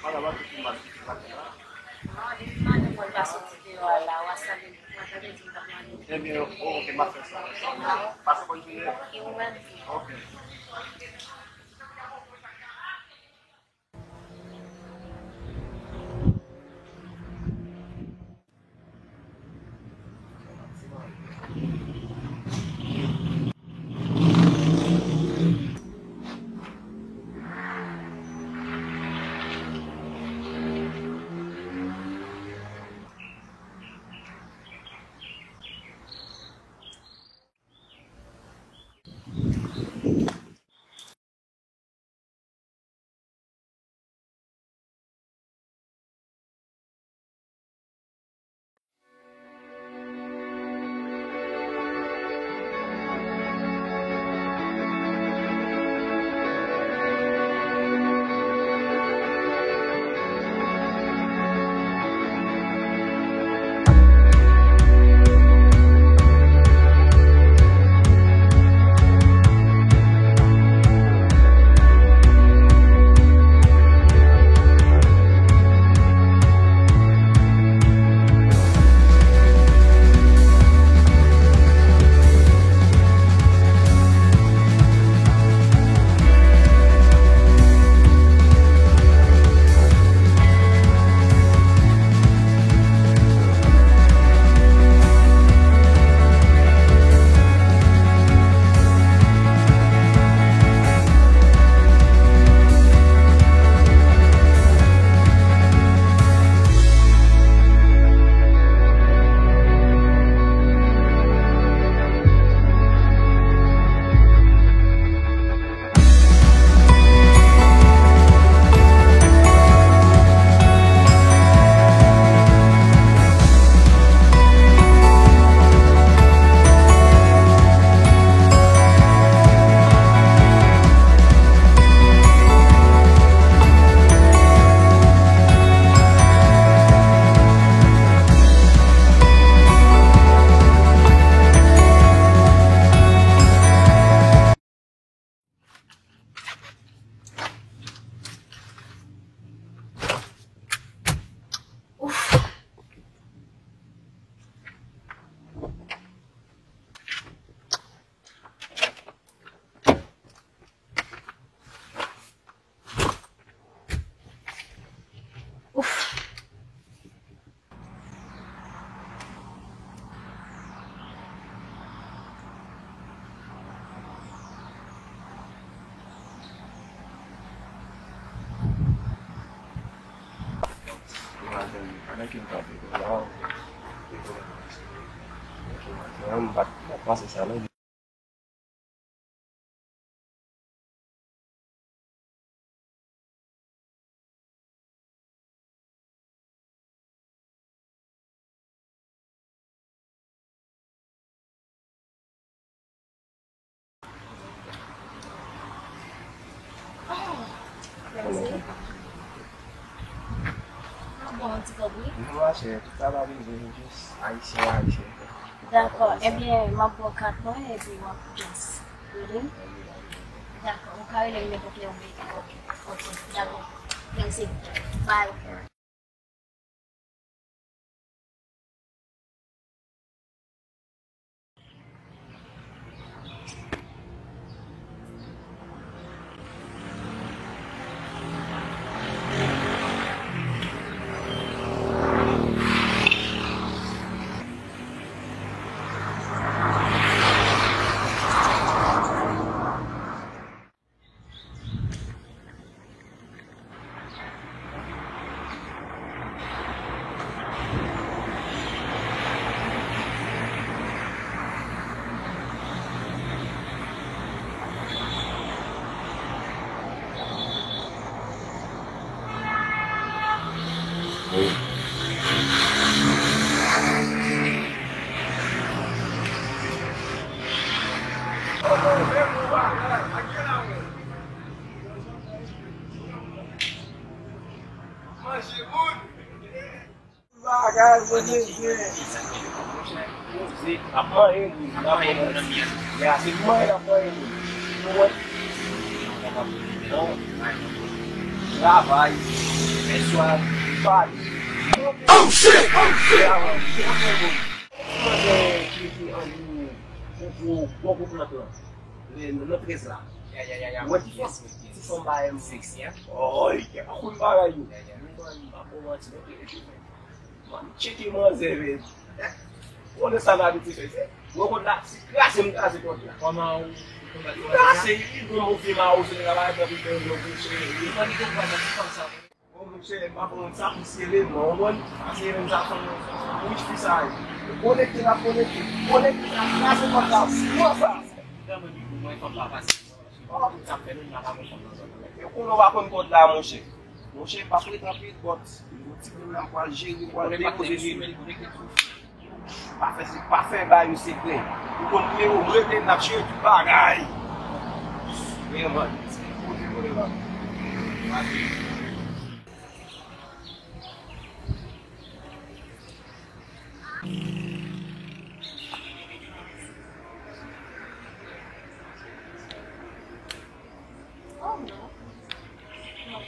Para watu kumariki wake. Ndio okay mafesa. Passa kwa hiyo. Okay. Anak kita itu lah, yang masih salah. D'accord. Eh bien, ma pour 4 mois et puis ma pour 15. D'accord. Au cas où il est pour les ok. D'accord. Merci. Bye. Apa ini? Ya, semua apa ini? Travail, pessoal, vai. Oh shit! Pouco natural. Não precisa lá. What the fuck? This one by M6, yeah? Oh, yeah. Aku bagay yun. Man, chiki man zeve. Onde salário que fez? Vou contar, se classe me casa todo. Como Classe, não vi mal, você vai para o teu jogo, você quando que vai dar situação? como você vai para um saco se ele não, assim ele já são muito difíceis. Conectar na casa para cá, nossa. Dama de não é para passar. Ó, tá vendo na rua Eu quando vai quando pode dar moche. Moche para poder rapid, but tipo não pode gerir, pode depois Parfait by you say clean. You come here, we wait in the church to bagay. Yeah, man. Oh no. No.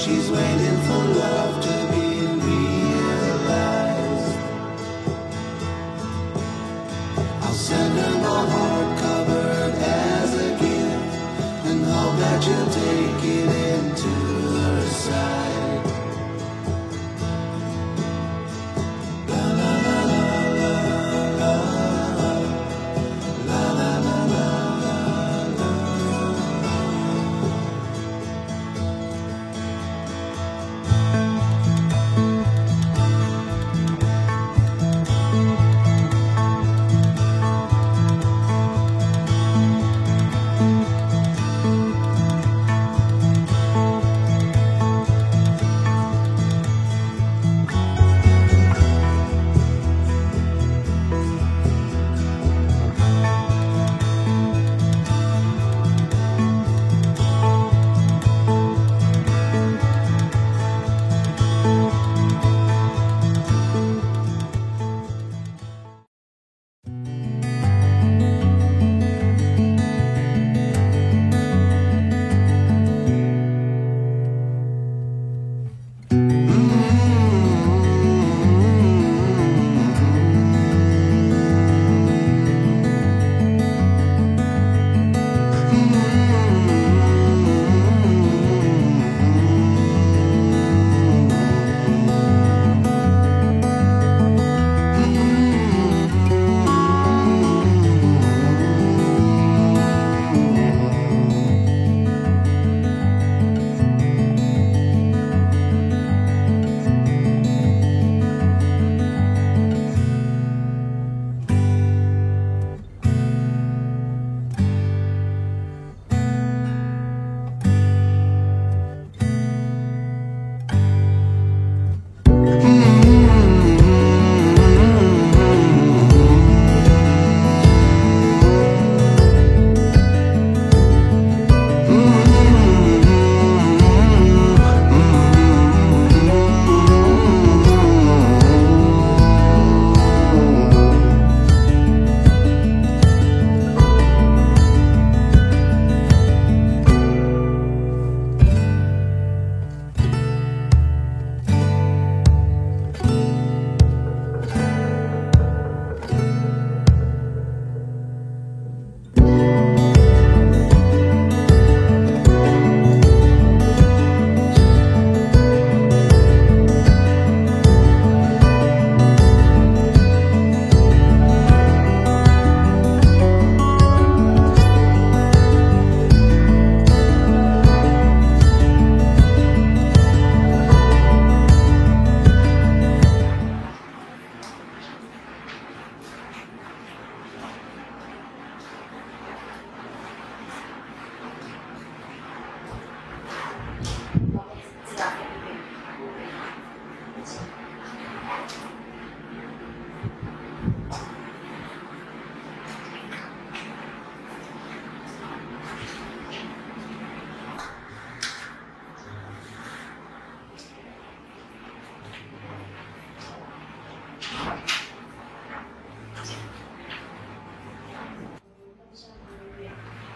She's waiting for love to be realized. I'll send her my heart covered as a gift and hope that you'll take it into her side. La la la la la la la la la la.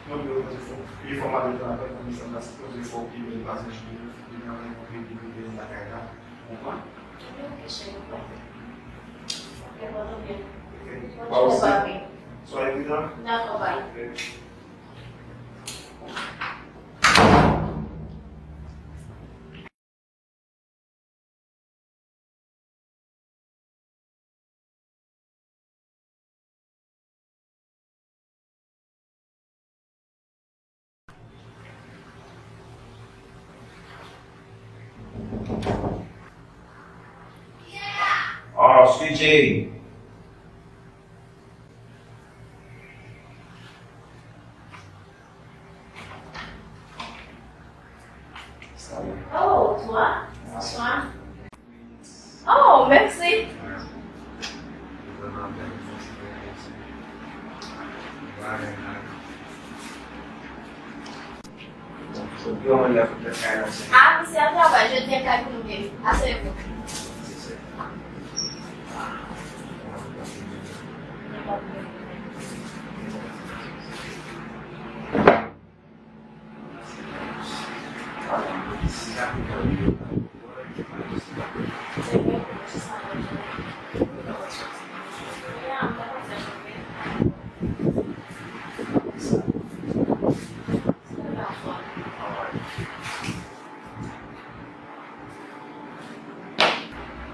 Il faut mal de travail, comme ça, parce que il faut qu'il me passe il y a un la carrière. Pourquoi? Soyez prudent. D'accord, bye. Oh, sweet J. Oh, toi? Bonsoir. Oh, merci. Ah, você é trabalho, eu tinha caído no meio. Acertou.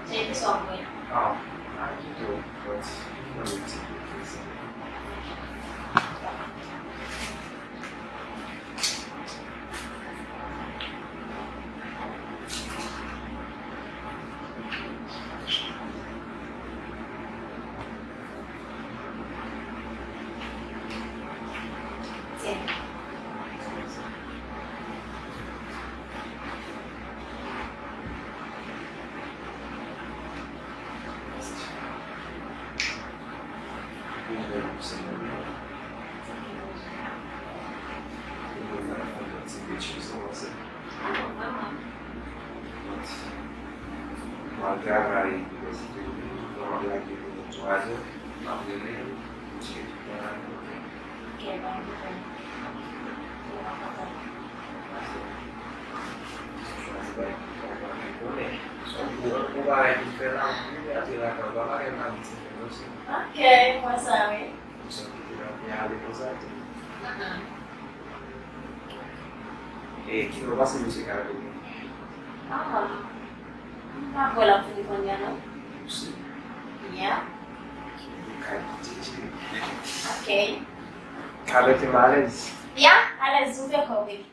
Gente, só amanhã. Sim. Ok, come sai? E chi non basta musicare quindi? Ma poi la filipponiana? Sì. Yeah. Ok. Avete male? Yeah, alle super Covid.